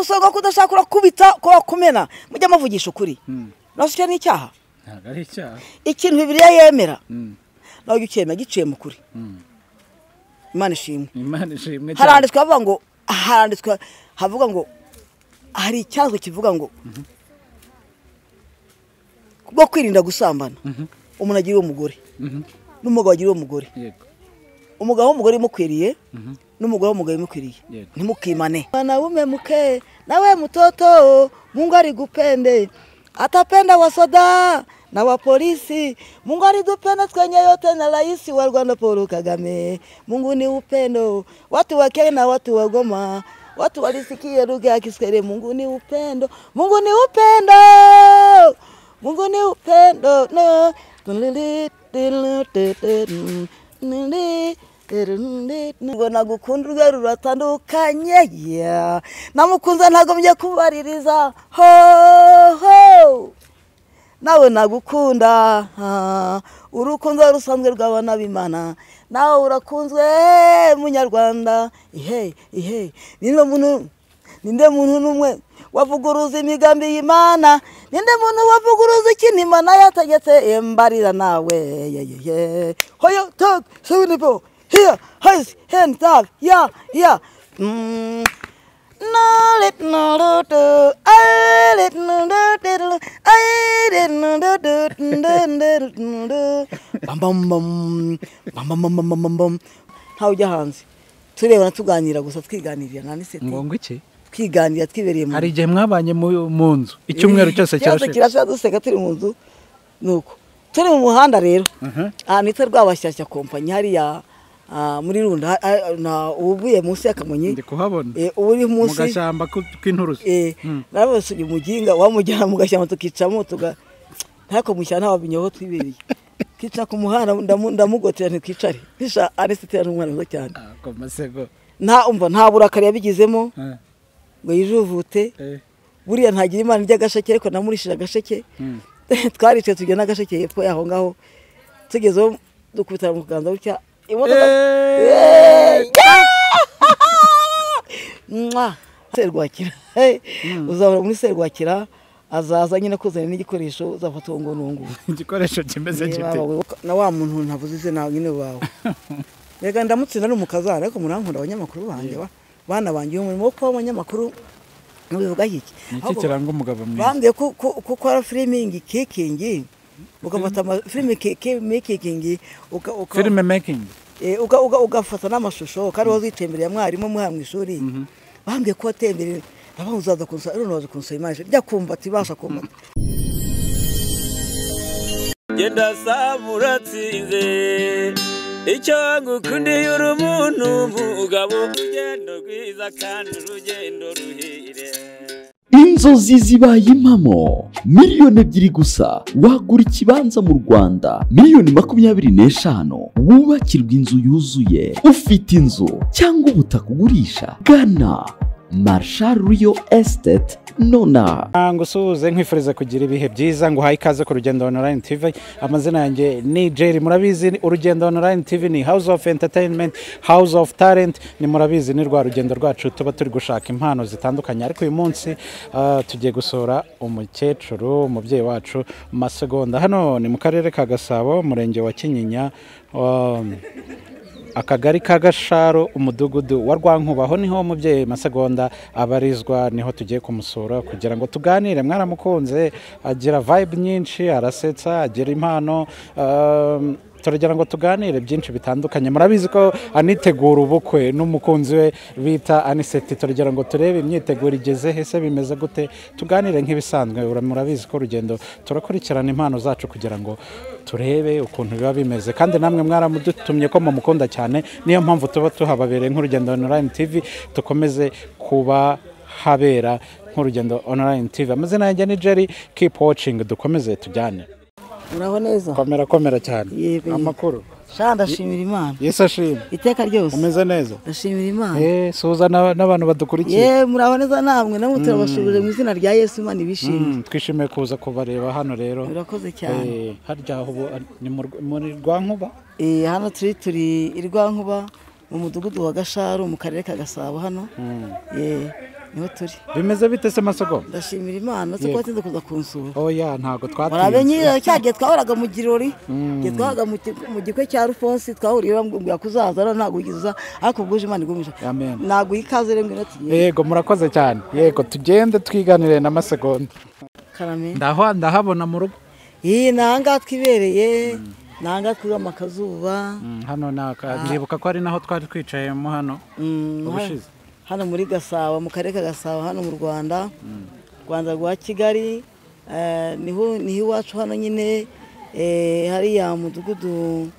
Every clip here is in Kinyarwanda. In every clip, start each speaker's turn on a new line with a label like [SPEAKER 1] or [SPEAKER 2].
[SPEAKER 1] gusonga kudashaka kubita ko kumena mujya mavugisha ukuri nasicyo ni icyaha
[SPEAKER 2] ntago ari icyaha
[SPEAKER 1] ikintu Bibiliya yemera nawe gikema giciye mu kuri Imana ishimwe haranditswe bavuga ngo havuga ngo hari icyazo kivuga ngo bwo kwirinda gusambana umuntu agira umugore n'umugabo agira umugore umugabo w'umugore mukwiriye n'umugore w'umugabo mukwiriye ntimukimane na umemuke nawe mtoto Mungu alikupende atapenda wasoda na wa polisi Mungu alitupenda kwenye yote na rais wa Rwanda Paul Kagame Mungu ni upendo watu wa Kenya na watu wa Goma watu walisikia lugha ya Kiswahili Mungu ni upendo Mungu ni upendo Mungu ni upendo no ngo nagukunda urugero ruratandukanye namukunze ntagomye kubaririza ho nawe nagukunda urukundo rusanzwe rw'abana b'Imana nawe urakunzwe munyarwanda ninde muntu numwe wavuguruza imigambi y'Imana ninde muntu wavuguruza ikintu Imana yategetse mbarira nawe hoyo talk 74 here hands hand up yeah no let no do I let no do I let no do bam hawujya hanze tureba tuganira gusa twiganirira nani se
[SPEAKER 2] ngo iki
[SPEAKER 1] twiganira twibereye mu
[SPEAKER 2] hari igihe mwabanye mu nzu icyumweru cyose
[SPEAKER 1] kirashaka duseka turi mu nzu nuko turi mu muhanda rero nitwe rwabashyashya kompanyi hari ya muri Runda na ubuye munsi y'Akamonyi
[SPEAKER 2] ndi kuhabona
[SPEAKER 1] uri munsi
[SPEAKER 2] mu gashamba kw'inturusu
[SPEAKER 1] narabose umuginga wamujyana mu gashamba tukicamo ntako mushyana wabinyeho twibereye kica ku muhanda ndamugotera ntikicare bisha arisitira n'umwana muto cyane
[SPEAKER 2] komasego
[SPEAKER 1] nta burakari yabigizemo ngo yijuvute buriya ntagira Imana ry'agasheke ariko namurishije agasheke twarice tujya n'agasheke hepfo yaho ngaho tugezeho dukubitara mu kuganza gutya imodoka Serwakira uzabura muri Serwakira azaza nyine kuzana n'igikoresho uzafata ngo nungu
[SPEAKER 2] igikoresho kimeze gite
[SPEAKER 1] na wa muntu ntavuze izina nyine bawe rega ndamutsinda n'umukazana ariko murankunda abanyamakuru banjye bana banjye umurimo wo kuba abanyamakuru nubivuga iki
[SPEAKER 2] iki kiranga umugabo mwiza
[SPEAKER 1] bambye ko ara filming kicking ugafata film making
[SPEAKER 2] film making
[SPEAKER 1] ugafata n'amashusho kandi wazitembereye mwarimu muha mu ishuri bambye ko atembereye abahuzaza kunsa noza kunsa image bya kumva tibasha kumva
[SPEAKER 3] genda samuratsinze icyo ngukundiye urumuntu mugabo ugendo rwiza kandi urugendo ruhire
[SPEAKER 4] inzozi zibaye impamo miliyoni 2 gusa wagura ikibanza mu Rwanda miliyoni 25 wubakirwa inzu yuzuye ufite inzu cyangwa ubutaka ugurisha gana Marshal Real Estate nona
[SPEAKER 2] ngusuze nkwifuriza kugira ibihe byiza ngo haye ikaze ku Rugendo Online TV amazina yanjye ni Jerry murabizi Urugendo Online TV ni House of Entertainment House of Talent ni murabizi ni rwa rugendo rwacu tuba turi gushaka impano zitandukanye ariko uyu munsi tugiye gusura umukecuru umubyeyi wacu Masegonda hano ni mu karere ka Gasabo murenge wa Kinyinya akagari ka Gasharo umudugudu wa Rwankuba aho niho umubyeyi Masegonda abarizwa niho tugiye kumusura kugira ngo tuganire mwaramukunze agira vibe nyinshi arasetsa agira impano turagira ngo tuganire byinshi bitandukanye murabizi ko anitegura ubukwe n'umukunzi we bita Aniseti turagira ngo turebe imyiteguro igeze hese bimeze gute tuganire nk'ibisanzwe murabizi ko Rugendo turakurikirana impano zacu kugira ngo turebe ukuntu biba bimeze kandi namwe mwaramudutumye ko mumukunda cyane niyo mpamvu tuba tuhababereye nk'Urugendo Online TV tukomeze kuba habera nk'Urugendo Online TV amazina yanjye ni Jerry keep watching dukomeze tujyane
[SPEAKER 1] uraho neza
[SPEAKER 2] komera cyane amakuru
[SPEAKER 1] ndashimira Imana
[SPEAKER 2] Yesu ashimwe
[SPEAKER 1] iteka ryose
[SPEAKER 2] umeze neza
[SPEAKER 1] ndashimira Imana
[SPEAKER 2] suza n'abantu badukurikiye
[SPEAKER 1] muraho neza namwe turabashubije mu izina rya Yesu Imana ibishimye
[SPEAKER 2] twishimiye kuza kubareba hano rero
[SPEAKER 1] urakoze cyane
[SPEAKER 2] harya aho ni muri Rwankuba
[SPEAKER 1] hano turi Rwankuba mu mudugudu wa Gasharo mu karere ka Gasabo hano niho turi.
[SPEAKER 2] bimeze bite se Masegonda?
[SPEAKER 1] Ndashimira Imana ko watinze kuza kunsura.
[SPEAKER 2] Oya ntago
[SPEAKER 1] Murabenye cyagiye twahoraga mu girori. Giye twahoraga mu gikwe cya Alphonse twahuriye bambwira kuzaza ntago ugiza ariko bwuje Imana igumije.
[SPEAKER 2] Amen.
[SPEAKER 1] Nago ikaze rero ngwino tugiye.
[SPEAKER 2] Yego murakoze cyane. Yego tugende twiganire na Masegonda.
[SPEAKER 1] Karame.
[SPEAKER 2] Ndahabona mu rugo.
[SPEAKER 1] Nanga twibereye. Nanga twigama akazuba.
[SPEAKER 2] Hano ndibuka ko ari naho twari twicayemo hano. Ubushize.
[SPEAKER 1] Hano muri Gasabo mu karere ka Gasabo hano mu Rwanda rwa Kigali niho iwacu hano nyine hariya mudugudu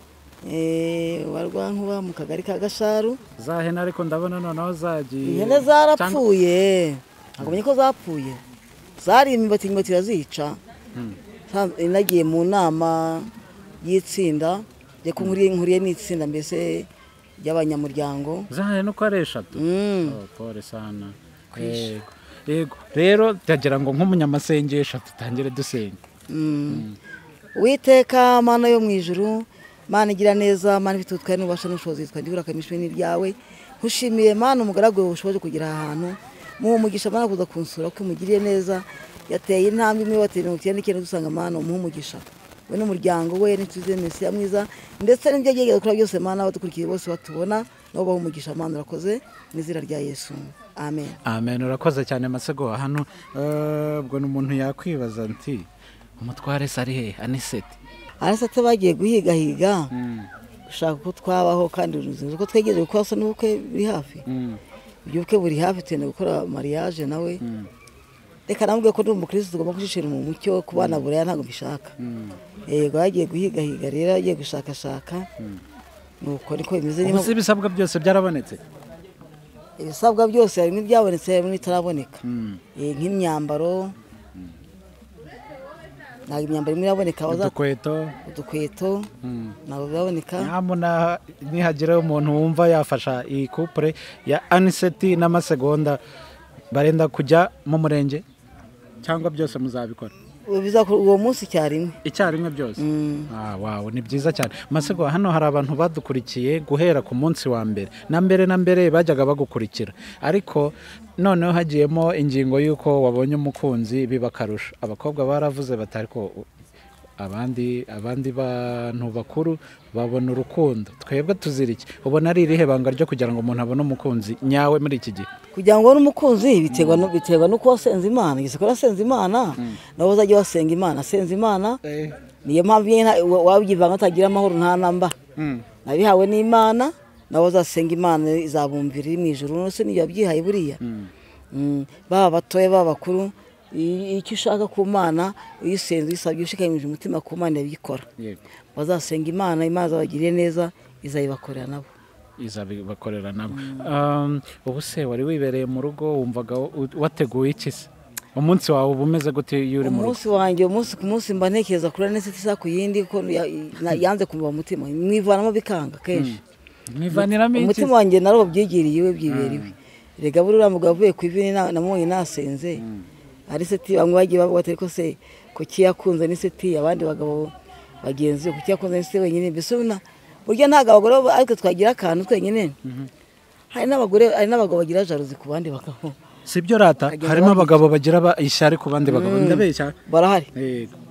[SPEAKER 1] wa Rwankuba mu kagari ka Gasharu.
[SPEAKER 2] Zahene ariko ndabona noneho zagiye.
[SPEAKER 1] Ihene zarapfuye ntabwo ko zapfuye zari imibati irazica. Nagiye mu nama y'itsinda reko nkuriye n'itsinda mbese y'abanyamuryango.
[SPEAKER 2] Zahene uko ari 3. Pole sana. Yego rero ndagira ngo nk'umunyamasengesho tutangire dusenga.
[SPEAKER 1] Uwiteka Mana yo mu ijuru, Mana igira neza, Mana ifite utwaye n'ubasha n'ubushobozi twandibura kamishwe n'iryawe. Nkushimiye Mana umugaragu wawe ushoboje kugira ahantu mu mugisha Mana kuza kunsura ko umugiriye neza. Yateye intambwe imwe wateye 99 dusanga Mana umugisha we n'umuryango we n'ituze Mesiya mwiza ndetse n'ibyo agiye gukora byose Mana badukurikiye bose batubona nabo baho umugisha Mana urakoze n'izira rya Yesu. Amen.
[SPEAKER 2] Amen. Urakoze cyane Masego. Hano ubwo n'umuntu yakwibaza nti umutware sari he Anisete
[SPEAKER 1] bagiye guhiga gushaka ko twabaho kandi uruzinzo ko twegereje gukora so n'ubukwe biri hafi. Ubukwe buri hafi tene gukora mariage nawe. Reka namubwiye ko ndi umukristo tugomba gushishira mu mucyo kubana buraya ntago bishaka. Yego yagiye guhiga rero yagiye gushakashaka. Nuko niko bimeze
[SPEAKER 2] niba ibisabwa byose byarabonetse.
[SPEAKER 1] Ibisabwa byose harimo ibyabonetse harimo n'itaraboneka. Nk'imyambaro ntabwo imyambaro imwe iraboneka. Udukweto ntabwo biraboneka.
[SPEAKER 2] Nyamuna nihagira umuntu wumva yafasha iyi couple ya Anisete na Masegonda barenda kujya mu murenge cyangwa byose muzabikora
[SPEAKER 1] uwo munsi icyarimwe
[SPEAKER 2] byose. Wow ni byiza cyane Masego. Hano hari abantu badukurikiye guhera ku munsi wa mbere na mbere bajyaga bagukurikira ariko noneho hagiyemo ingingo y'uko wabonye umukunzi bibakarusha. Abakobwa baravuze batari ko abandi bantu bakuru babona urukundo twebwe tuziriki. Ubona ari irihe banga ryo kugira ngo umuntu abone umukunzi nyawe muri iki gihe?
[SPEAKER 1] Kugira ngo ubone umukunzi biterwa nuko wasenze Imana. Giseko wasenze Imana nawe uzajya wasenga Imana. Senze Imana niyo mpamvu wabigivanga utagira amahoro nta namba. Nabihawe n'Imana nawe uzasenga Imana izabumvira iri mu ijuru. Nose niyo yabyihaye buriya. Baba batoye baba bakuru icyo ushaka ku Mana iyo usenze usabye ushikanyije umutima ku Mana yabikora. Bazasenga Imana zabagiriye neza izayibakorera nabo. Ubu se wari wibereye mu rugo wumvaga wateguye iki se? Umunsi wawe ubumeze gute yuri mu rugo? Umunsi wanjye umunsi ku munsi mba ntekereza kuri Anisete isa ku yindi ko yanze kumva umutima mwivanamo bikanga kenshi.
[SPEAKER 2] Mwivaniramo iki?
[SPEAKER 1] Umutima wanjye naro byigiriye iwe byiberiwe. Rega burura mugabo avuye ku ivi namubonye nasenze. Anisete bamwe bagiye bavuga ati ko se kuki yakunze Anisete abandi bagabo bagenzi kuki yakunze Anisete wenyine mbese burya ntago abagore ariko twagira akantu twenyine. Hari n'abagabo bagira jalousie ku bandi bagabo.
[SPEAKER 2] Sibyo rata harimo abagabo bagira ishyari ku bandi bagabo ndabeshya
[SPEAKER 1] barahari.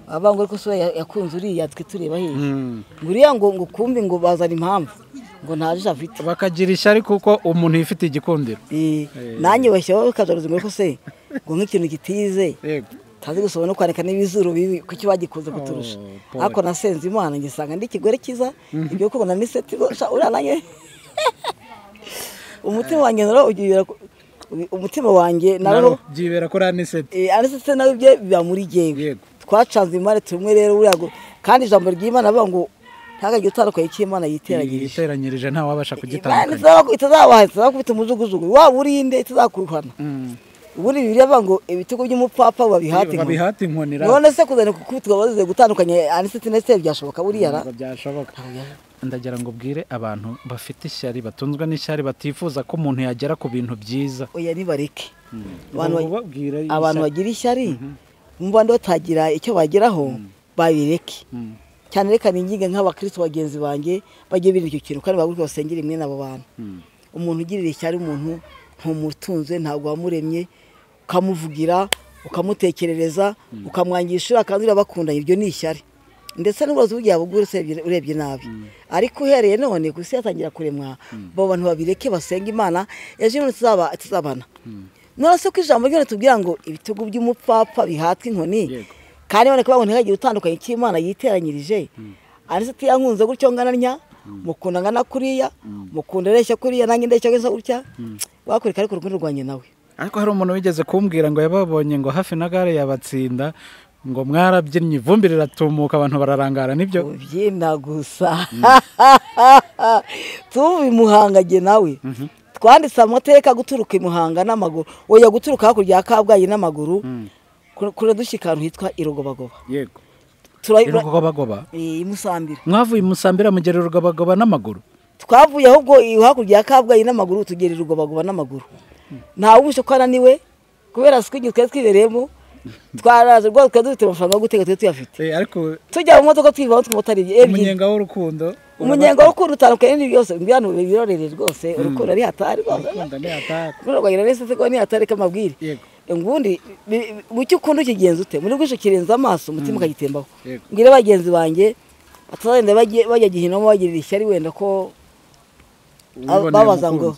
[SPEAKER 1] Abangore ko so yakunze uriya twe tureba hehe nguriya ngo kumbi ngo bazana impamvu ngo ntaje afite
[SPEAKER 2] bakagira ishyari kuko umuntu yifite igikundiro.
[SPEAKER 1] Nanjye bashyiraho bakajaruza ngo ko se ngo nk'ikintu kitize tazi gusoma no kwandika n'ibizuru bibi kuki bagikuze kuturusha. Ariko nasenze Imana ngisanga ndi kigore kiza ibyo ko na Anisete urananye umutima wanjye naro ugibera umutima wanjye naro
[SPEAKER 2] byibera kuri Anisete.
[SPEAKER 1] Anisete nawe bye biba muri jewe twacanze Imana tumwe rero urago kandi ijambo ry'Imana bavuga ngo ntagajye utarukaye cy'Imana
[SPEAKER 2] yiteranyirije nta wabasha kugitandukanya.
[SPEAKER 1] Itazakubita umujugujugu waba urinde itazakuruhana. Ubundi Bibiliya bavuga ngo ibitego by'umupfapfa babihati
[SPEAKER 2] inkoni.
[SPEAKER 1] None se kuzana kukubitwa bazize gutandukanya Anisete na Esther byashoboka buriya
[SPEAKER 2] byashoboka. Ndagira ngo bwire abantu bafite ishyari batunzwe n'ishyari batifuza ko umuntu yagera ku bintu byiza.
[SPEAKER 1] Oya nibareke abantu bagira ishyari mubandi batagira icyo bageraho babireke cyane. Reka ninginga nk'abakristo bagenzi banjye bagiye biri icyo kintu kandi baguruke basengera imwe nabo bantu. Umuntu ugirira ishyari umuntu ntumutunze ntabwo wamuremye ukamuvugira ukamutekerereza ukamwangisha akazira bakundanye ibyo ni ishyari ndetse n'uburozi bugiye bugura urebye nabi ariko uhereye none ku isi yatangira kuremwa abo bantu babireke basenga Imana ejo tuzabana none se ko ijambo ryone tubwira ngo ibitugu by'umupfapfa bihatwa inkoni kandi none kuba ngo ntihagire utandukanye cy'Imana yiteranyirije Aniseti yankunze gutyo ngananya mukunda ngana kuriya mukunda reshya kuriya nange ndeshya gesa gutya bakureka ariko urukundo rwanye nawe
[SPEAKER 2] ariko hari umuntu wigeze kumbwira ngo yababonye ngo hafi na gare yabatsinda ngo mwarabyinnye ivumbi riratumuka abantu bararangara nibyo
[SPEAKER 1] ubyina gusa tuvi Muhangage nawe twanditse amateka guturuka Muhanga n'amaguru oya guturuka hakurya ya Kabgayi n'amaguru kure dushikana hitwa Irugobagoba
[SPEAKER 2] yego Irugobagoba
[SPEAKER 1] Musambira
[SPEAKER 2] mwavuye Musambira mugera Irugobagoba n'amaguru
[SPEAKER 1] twavuye ahubwo hakurya ya Kabgayi n'amaguru tugera Irugobagoba n'amaguru nta wumvishe ko ananiwe kubera sikigi twibereyemo twaraje rwose dufite amafaranga yo guteka tuyafite
[SPEAKER 2] ariko
[SPEAKER 1] tujya mu modoka twivaho twumutari
[SPEAKER 2] umunyenga w'urukundo
[SPEAKER 1] utandukanye n'ibyo byose mbiyano birorere rwose urukundo ari hatari rwose rwagira nese ko ni hatari kamabwire ngundi bucyo ukunda ukigenza ute muri bwisho kirenza amaso umutima kagitembaho ngire bagenzi banjye atazenda bajya gihinomo bagirira ishyari wenda ko babaza ngo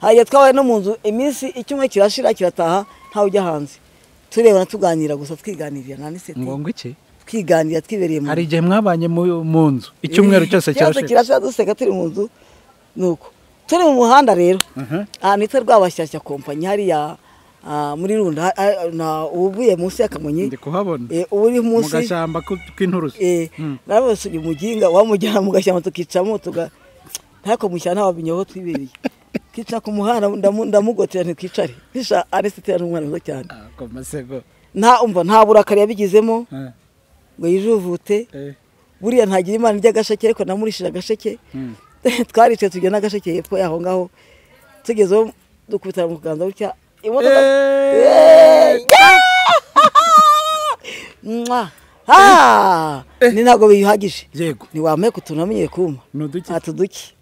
[SPEAKER 1] hajya twabaye no mu nzu iminsi icyumwe kirashira kirataha ntawe ujya hanze tureba tuganira gusa twiganirira Aniseti
[SPEAKER 2] ngo iki
[SPEAKER 1] twiganira twibereye mu
[SPEAKER 2] hari igihe mwabanye mu nzu icyumweru cyose
[SPEAKER 1] kirashira duseka turi mu nzu nuko turi mu muhanda rero ahantu hitwa Rwabashyashya kompanyi hariya muri Runda ubuye munsi y'Akamonyi
[SPEAKER 2] ndi kuhabona
[SPEAKER 1] uri munsi
[SPEAKER 2] mu gashyamba k'inturusu
[SPEAKER 1] narabose umuginga wamujyana mu gashyamba tukicamo ntako mushyana wabinyeho twibereye kica ku muhanda ndamugotera ntikicare bisha Aniseti n'umwana mwiza cyane nta burakari yabigizemo ngo yijuvute buriya ntagira Imana ry'agasheke ariko namurishije agasheke twarice tujya n'agasheke hepfo yaho ngaho tugezeho dukubitara mu kuganza gutya imodoka ni ntabwo bihagije
[SPEAKER 2] yego
[SPEAKER 1] ntiwameye kutunamenyere kuma atuduki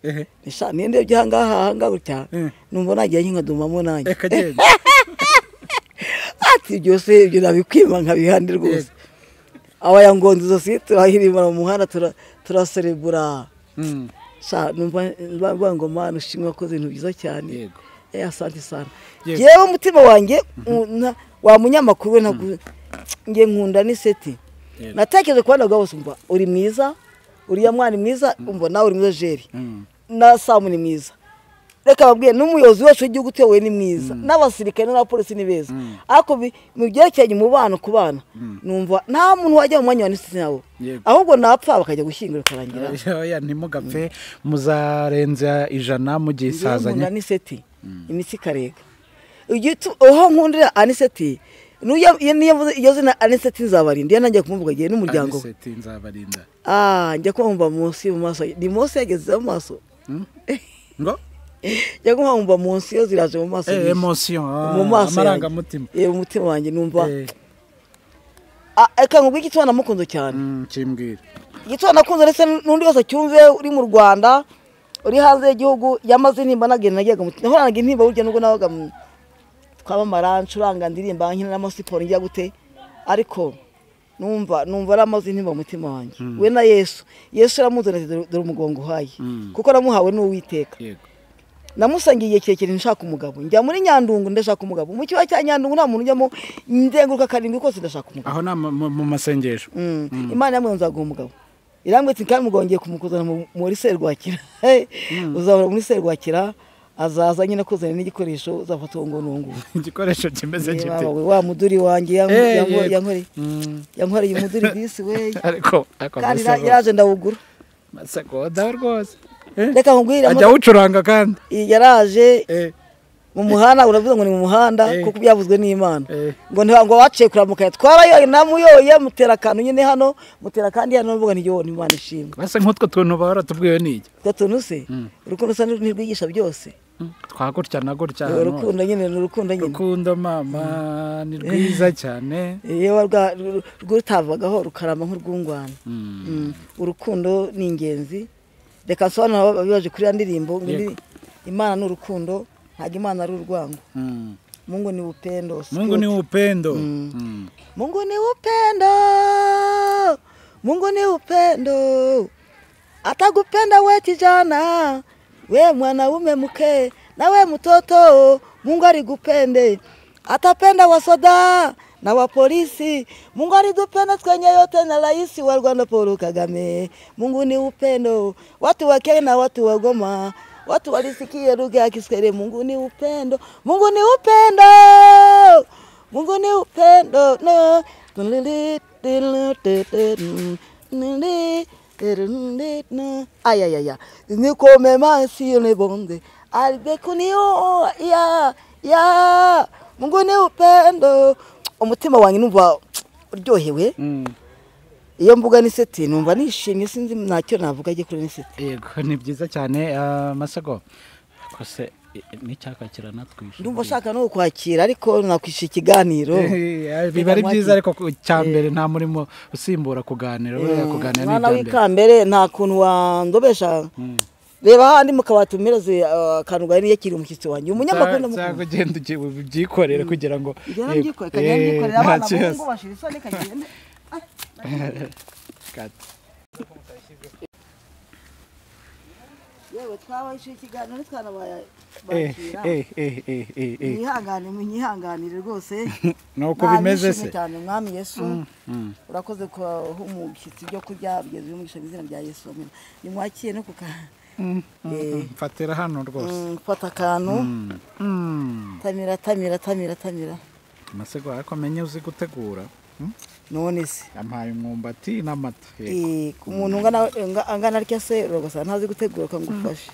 [SPEAKER 1] nisha ninde byangaha gutya numva nagiye nkadumamo nanjye ati byose ibyo nabikwima nkabihande rwose abaya ngonzi zose turahirima mu muhanda turaserebura sha numva ngo Mana ushimwe ko ibintu byiza cyane asante sana yewe umutima wanjye wa munyamakuru we nge nkunda Aniseti natekereje kubana bwose umva uri mwiza uriya mwana mwiza umva nawe uri mwiza Jeri na Samu ni mwiza reka babwiye n'umuyobozi wese w'igihugu tewe ni mwiza n'abasirikare n'abapolisi ni beza ariko mu byerekeye mu bana ku bana numva nta muntu wajya mu mwanya wa Aniseti nawe ahubwo napfa bakajya gushyingura karangira
[SPEAKER 2] oya ntimugapfe muzarenza 100 mu gihe isazanye
[SPEAKER 1] Aniseti imitsi karega aho nkundira Aniseti iyo zina Aniseti Nzabarinda iyo nanjye kumuvuga gihe n'umuryango
[SPEAKER 2] Aniseti Nzabarinda
[SPEAKER 1] njya kumva munsi mu maso ni Mose yageze mu maso
[SPEAKER 2] ngo
[SPEAKER 1] njya kumva munsi iyo ziraje mu maso
[SPEAKER 2] emotion
[SPEAKER 1] mu maso
[SPEAKER 2] amaranga mutima
[SPEAKER 1] umutima wanjye numva eka ngubwo igitwana mukunze cyane
[SPEAKER 2] kimbwira
[SPEAKER 1] igitwana kunze ndetse n'undi wese cyumve uri mu Rwanda uri hanze y'igihugu yamaze nimba nagenda nagiye nahoranaga intimba burya nubwo nabaga twabamara ncuranga ndirimba nkina n'amasiporo njya gute ariko numva ari amazi intimba mu mutima wanjye we na Yesu aramuzana dore umugongo uhaye kuko namuhawe n'Uwiteka namusangiye kirekire nshaka umugabo njya muri Nyandungu ndashaka umugabo mu kiba cya Nyandungu nta muntu njyamo ndenguruka karindwi kose ndashaka umugabo
[SPEAKER 2] aho na mu masengesho
[SPEAKER 1] Imana yamwe nzaguha umugabo irambwetse kandi mugongeye kumukuzana muri Serwakira uzahora muri Serwakira azaza nyine kuzana n'igikoresho uzafata ngo nungu
[SPEAKER 2] igikoresho kimeze gite
[SPEAKER 1] wa muduri wanjye yankoreye umuduri bisi we
[SPEAKER 2] ariko
[SPEAKER 1] kandi yaraje ndawugura
[SPEAKER 2] masegonda rwose
[SPEAKER 1] reka nkubwire
[SPEAKER 2] ajya ucuranga kandi
[SPEAKER 1] yaraje mu muhanda uravuze ngo ni mu muhanda kuko byavuzwe n'Imana ngo waciye kuramuka twarayoye namuyoye mutera akantu nyine hano mutera kandi hano mvuga ntiyo Imana ishimwe
[SPEAKER 2] base nk'utwo tuntu baratubwiye n'iki
[SPEAKER 1] tuntu se urukundo sa ntirwigisha byose
[SPEAKER 2] twagutya na gutya
[SPEAKER 1] urukundo nyine
[SPEAKER 2] urukundo mama ni rwiza cyane
[SPEAKER 1] yewe rwutavagaho rukarama nk'urwungwana urukundo ni ingenzi reka nsobanura babibaje kuri ya ndirimbo Imana n'urukundo ntabwo Imana ari urwango. Mungu ni upendo.
[SPEAKER 2] Mungu ni upendo.
[SPEAKER 1] Mungu ni upendo. Mungu ni upendo. Atakupenda we kijana, we mwanaume mke, na we mtoto, Mungu alikupende. Atapenda wasoda na wa polisi. Mungu alitupenda kwenye yote na rais wa Rwanda Paul Kagame. Mungu ni upendo. Watu wa Kenya na watu wa Goma, watu walisikia lugha ya Kiswahili. Mungu ni upendo. Mungu ni upendo. Mungu ni upendo. No. Ayayaya. Nikome masi ne bonde. Albekunio ya. Mungu ni upendo. Umutima wanjye numva uryohewe. Iyo mvuga ni seti numva nishimye sinzi ntacyo navuga agiye kuri ni seti.
[SPEAKER 2] Yego ni byiza cyane Masago. Kose n'icyakakira natwishe.
[SPEAKER 1] Ndumva shaka no kwakira ariko nakwisha ikiganiro.
[SPEAKER 2] Biba ari byiza ariko cyambere nta murimo usimbura kuganira kuganira
[SPEAKER 1] ni byambere. Wikambere nta kuntu wandobesha. Reba handi mukabatumiraze akantu gari yakiri umushyitsi wanjye umunyamakuru ndamukunda.
[SPEAKER 2] Cyangwa genda ubyikorere kugira ngo
[SPEAKER 1] yikorera abana ngo bashira isoni kagende. Yewe twabashe ikiganiro twanabaye bakira. Nyihanganire rwose.
[SPEAKER 2] Nuko bimeze se.
[SPEAKER 1] Cyane mwami Yesu. Urakoze ko umushyitsi byo kurya bigeze mu izina rya Yesu. Nimwakiye no kuka
[SPEAKER 2] fatira hano rwose.
[SPEAKER 1] Fata akantu. Tamira.
[SPEAKER 2] Masego ariko menye uzi gutegura.
[SPEAKER 1] None se
[SPEAKER 2] yampaye umwumbati n'amata.
[SPEAKER 1] Umuntu angana arya se rwose ntazi gutegura kangufashe.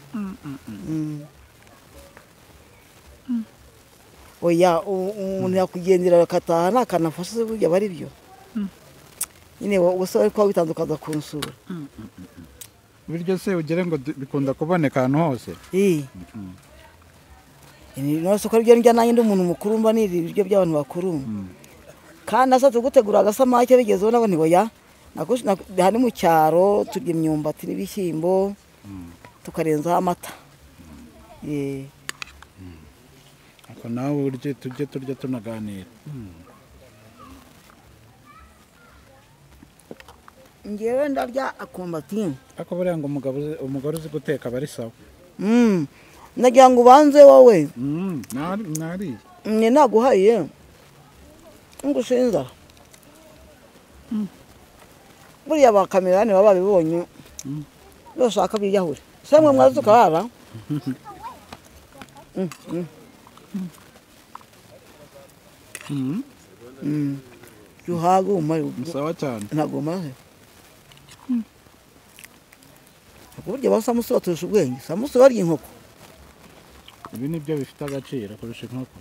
[SPEAKER 1] Oya umuntu yakugendera akataha nakanafashe burya bari byo. Nyine ubusore kwa bitandukaza kunsura.
[SPEAKER 2] Biryo se ugere ngo bikunda kuboneka ahantu hose.
[SPEAKER 1] No so ko njya nanjye ndi umuntu mukuru mba niri ibiryo by'abantu bakuru. Kandi asatse gutegura agasamake bigezeho nabo ntiboya. Hani mu cyaro turya imyumbati n'ibishyimbo tukarenzaho amata.
[SPEAKER 2] Ako nawe urye turya tunaganira.
[SPEAKER 1] Ngewe ndarya akumbati.
[SPEAKER 2] Ako buriya ngo umugore uzi guteka bari sawa.
[SPEAKER 1] Nagira ngo ubanze wowe.
[SPEAKER 2] Nari.
[SPEAKER 1] Ni naguhaye. Ngushinza. Buriya bakamerane baba babibonye. Bashaka biyahure. Semwe mwazuka baba. Yuhagu umari.
[SPEAKER 2] Sawa cyane.
[SPEAKER 1] Ntagoma. Burya basamuso batusha ubwenge. Samuso barya inkoko.
[SPEAKER 2] Ibi nibyo bifite agaciro kurusha inkoko.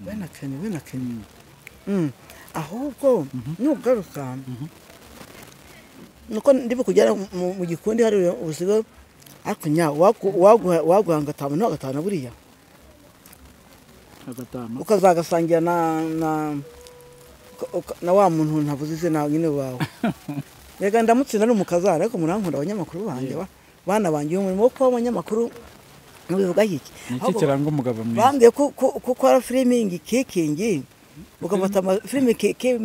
[SPEAKER 1] Wena kene. Ahubwo nugaruka. Nuko ndibu kujya mu gikundi hari ubusigo akunya waguhanga gatanu no gatanu buriya.
[SPEAKER 2] Agatama.
[SPEAKER 1] Ukazagasangira na wa muntu ntavuze izina nyine wawe. Rega ndamutsinda ari umukazana ariko murankunda abanyamakuru banjye bana banjye umurimo wo kuba abanyamakuru mubivuga iki.
[SPEAKER 2] Niki kiranga umugabo mwiza.
[SPEAKER 1] Bambye ko ara filming kicking ugafata film making
[SPEAKER 2] film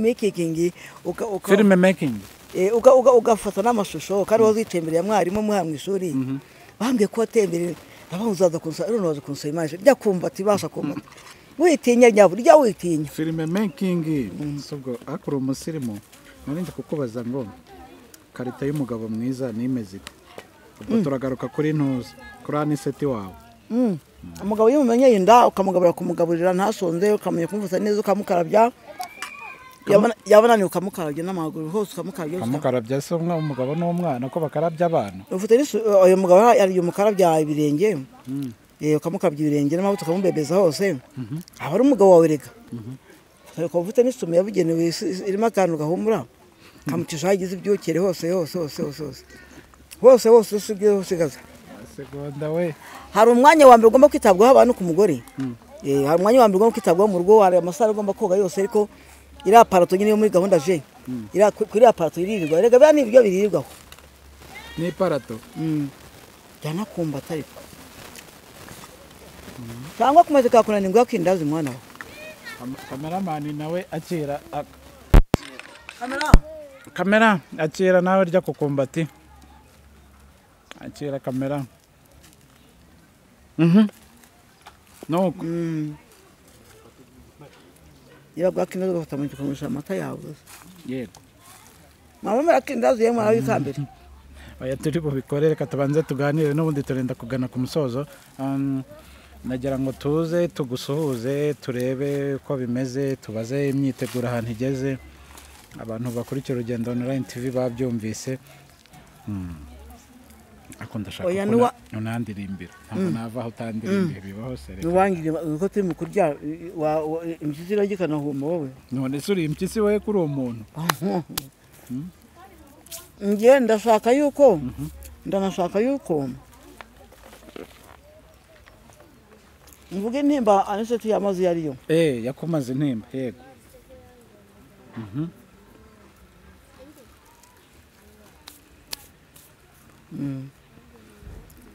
[SPEAKER 2] making
[SPEAKER 1] ugafata n'amashusho kandi wazitembereye mwarimu muha mu ishuri. Bambye ko atembere abahuzaza kunsa rero nazo kunsa image rya kumva tibasha kumva. Witinya rya witinya.
[SPEAKER 2] Film making sobwo akuru umusirimu narindi kukubaza ngo karita y'umugabo mwiza nimeze ubwo turagaruka kuri ntuzi kuri aniseti wawe.
[SPEAKER 1] Umugabo yumenye inda ukamugabura kumugaburira ntasonze ukamenya kumvuza neza ukamukarabya yabana ukamukarabya n'amaguru hose
[SPEAKER 2] ukamukarabya se umugabo n'umwana ko bakarabya abana
[SPEAKER 1] ufite uyu mugabo yari umukarabya ibirenge ukamukarabya ibirenge n'amabuto ukamubebeza hose aba ari umugabo wawe rega. Ko ufite n'isume yabugenewe irimo akantu gahumura kamucisha hagize ibyokere hose usigaza
[SPEAKER 2] segonda we.
[SPEAKER 1] Hari umwanya wa mbere ugomba kwitabwaho abantu ku mugore. Hari umwanya wa mbere ugomba kwitabwaho mu rugo hari amasaha ugomba koga yose ariko iri aparato nyine yo muri gahunda je kuri aparato iririrwa rega bya ni ibyo biririrwaho
[SPEAKER 2] ni aparato
[SPEAKER 1] jana kumbata ariko cyangwa kumaze kakunani ngo yakindaza umwana we.
[SPEAKER 2] Kameramani nawe akira
[SPEAKER 1] Kamera
[SPEAKER 2] kamera akira nawe rya kukumbati akira kamera nuko
[SPEAKER 1] ya bwakindaza gufata mu kikomisha amata yawe.
[SPEAKER 2] yego
[SPEAKER 1] Mama merakindaza yemwe arabikambere.
[SPEAKER 2] oya turi bubikorere katabanze tuganire n'ubundi turenda kugana ku musozo. Nagira ngo tuze tugusuhuze turebe ko bimeze tubaze imyiteguro ahantu igeze abantu bakurikira Urugendo Online TV babyumvise. Akunda shaka unandirimbira ntabwo nava aho utandirimbira bibaho sere
[SPEAKER 1] Nuwangire uko turi mu kurya impyisi iragikana huma wowe.
[SPEAKER 2] none suri impyisi wowe kuri uwo muntu.
[SPEAKER 1] Ngiye ndashaka yuko ndanashaka yuko mvuge intimba aniseti yamazi yariyo.
[SPEAKER 2] Yakumaze intimba yego.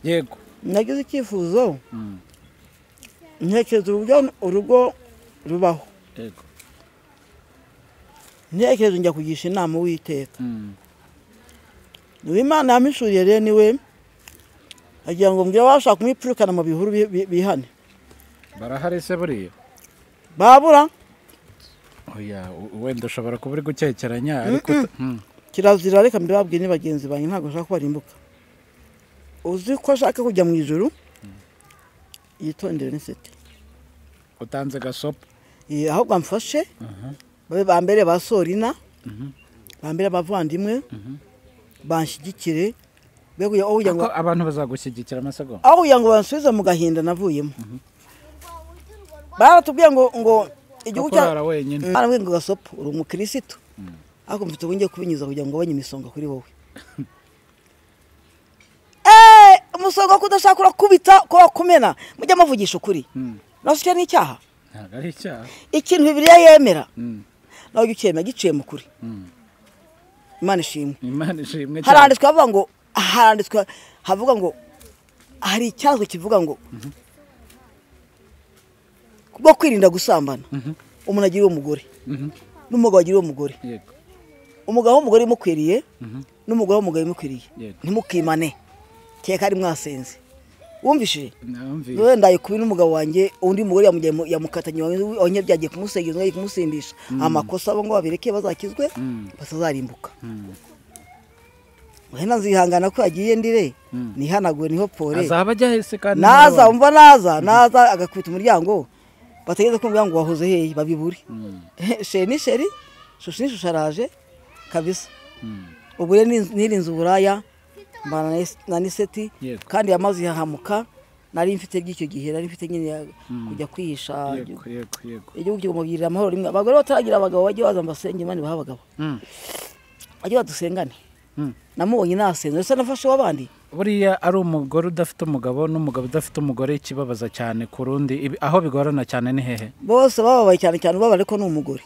[SPEAKER 2] Yego
[SPEAKER 1] Nagize icyifuzo ntekereza uburyo urugo rubaho.
[SPEAKER 2] Yego
[SPEAKER 1] Ntekereza njya kugisha inama Uwiteka. Imana yamishuriye rero niwe agira ngo mbwira washaka kumwipfurukana mu bihuru bihane.
[SPEAKER 2] barahari se buriya
[SPEAKER 1] Babura
[SPEAKER 2] oya wenda ushobora kuba uri gukekeranya ariko
[SPEAKER 1] kirazira reka mbibabwire ni bagenzi banjye ntabwo ashaka barimbuka. Uzi ko ashaka kujya mu ijuru yitondere n'iseti.
[SPEAKER 2] utanze gasopo
[SPEAKER 1] Ahubwo amfashe babe bambere basorina bambere bavandimwe banshyigikire bego ya ngo
[SPEAKER 2] abantu bazagushyigikira amasago
[SPEAKER 1] aho ya ngo bansubize mu gahinda navuyemo. Baratubwiye ngo igihugu
[SPEAKER 2] cyara wenyine
[SPEAKER 1] arawe ngo gasopo uri umukristo ariko mfite ubungiye kubinyuza kugira ngo abanye imisonga kuri wowe. Umusonga kudashaka kubita ko kumena mujya mavugisha ukuri. Nasicyo ni icyaha.
[SPEAKER 2] ntabwo ari icyaha.
[SPEAKER 1] Ikintu Bibiliya yemera nawe ukemera giciye mu kuri. Imana ishimwe.
[SPEAKER 2] Imana ishimwe.
[SPEAKER 1] Haranditswe havuga ngo hari icyazo kivuga ngo kubwo kwirinda gusambana umuntu agira umugore n'umugabo agira umugore.
[SPEAKER 2] Yego
[SPEAKER 1] Umugabo w'umugore imukwiriye n'umugore w'umugabo imukwiriye ntimukimane keka ari mwasenze. Wumvishije wenda yikubi n'umugabo wanjye undi mugore yamukatanye onye byagiye kumusegeza ngiye kumusindisha amakosa abo ngo babireke bazakizwe basazarimbuka. Wena nzihangana ko yagiye ndire nihanagwe niho pore
[SPEAKER 2] azaba ajyahese kandi
[SPEAKER 1] naza umva naza agakubita umuryango bategeze kumbwira ngo wahoze hehe babiburi. Sheri shusharaje kabisa. Ubure nirinze uburaya mbana na niseti kandi yamazi yahamuka nari mfite by'icyo gihe nari mfite nyine kujya kwihisha. Igihugu cy'umubirira amahoro rimwe abagore bataragira abagabo bajye baza mbasenge Imana baha abagabo bajye badusengane. Namubonye nasenze ese nafashe wabandi.
[SPEAKER 2] Buriya ari umugore udafite umugabo n'umugabo udafite umugore ikibabaza cyane ku rundi aho bigorana cyane ni hehe.
[SPEAKER 1] Bose bababaye cyane baba ariko n'umugore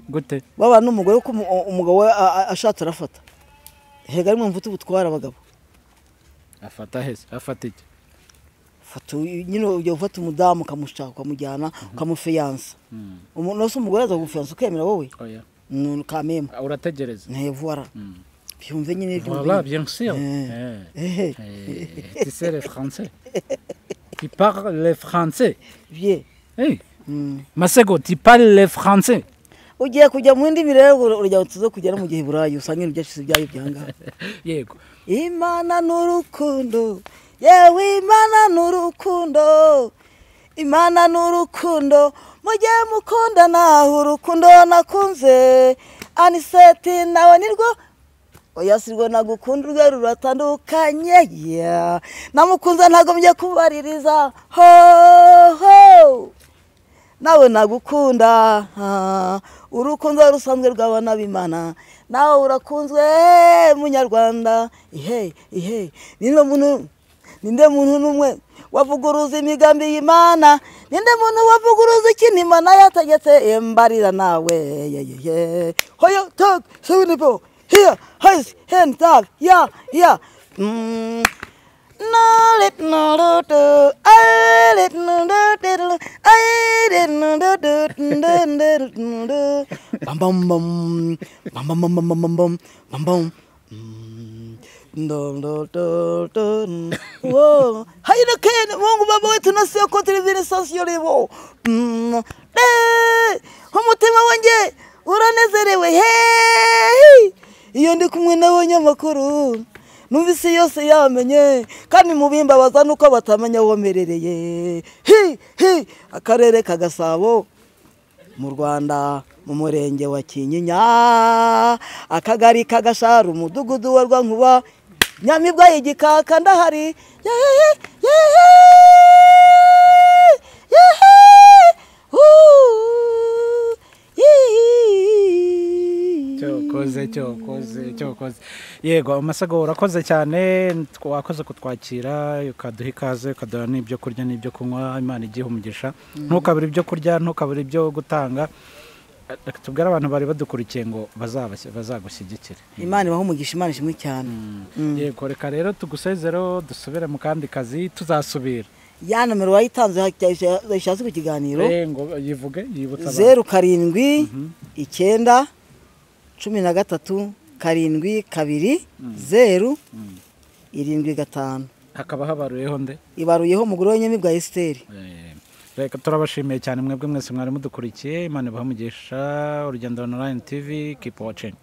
[SPEAKER 2] gute
[SPEAKER 1] baba n'umugore ko umugabo ashatse arafata hega rimwe mvuta ubutwara abagabo
[SPEAKER 2] afata hese afata iki
[SPEAKER 1] fatu nyine ujye ufata umudamu kamushaka kamujyana kamufeyansa umuntu wese umugore aza gufiyansa ukemera wowe
[SPEAKER 2] oya
[SPEAKER 1] kamema
[SPEAKER 2] urategereza
[SPEAKER 1] voilà byumve nyine
[SPEAKER 2] voilà bien sûr tu sais le français tu parles le français
[SPEAKER 1] bien
[SPEAKER 2] Masego tu parles le français.
[SPEAKER 1] Ugiye kujya mu ndimi rero urajya tuzo kugera mu gihe burayi usanga ibintu byashise byayo byanga.
[SPEAKER 2] Yego
[SPEAKER 1] Imana n'urukundo yewe Imana n'urukundo Imana n'urukundo mujye mukundana urukundo nakunze aniseti nawe nirwo oya sirwo nagukunda urwe ruratandukanye namukunze ntagomye kubaririza ho nawe nagukunda urukundo rusanzwe rw'abana b'Imana nawe urakunzwe munyarwanda ninde muntu numwe wavuguruza imigambi y'Imana ninde muntu wavuguruza ikintu Imana yategetse mbarira nawe hoyo tag 74 here hands hand tag ya Haina kene Mungu baba wetu nasiyo kontri vile sasiyo libo umutima wanjye uranezerewe hey iyo ndi kumwe n'abanyamakuru numvise yose yamenye kandi mubimbabaza nuko batamenya womerereye akarere ka Gasabo mu Rwanda mu murenge wa Kinyinya akagari ka Gasharu umudugudu wa Rwankuba Nyamibwa y'igikaka ndahari
[SPEAKER 2] cyokoze yego Amasago urakoze cyane wakoze kutwakira ukaduha ikaze ukaduha n'ibyo kurya n'ibyo kunywa Imana igihe umugisha ntukabure ibyo kurya ntukabure ibyo gutanga tubwira abantu bari badukurikiye ngo bazagushyigikire
[SPEAKER 1] Imana ibaho umugisha Imana ishimwe cyane
[SPEAKER 2] yego reka rero tugusezero dusubire mu kandi kazi tuzasubira
[SPEAKER 1] ya nomero wayitanze hashatse ku kiganiro
[SPEAKER 2] ngo yivuge yibutsa
[SPEAKER 1] 07 9 13 7 2 0
[SPEAKER 2] hakaba habaruyeho nde
[SPEAKER 1] ibaruyeho umugore w'Nyamibwa Esther
[SPEAKER 2] reka turabashimiye cyane mwebwe mwese mwari mudukurikiye Imana ibahe umugisha Urugendo Online TV keep watching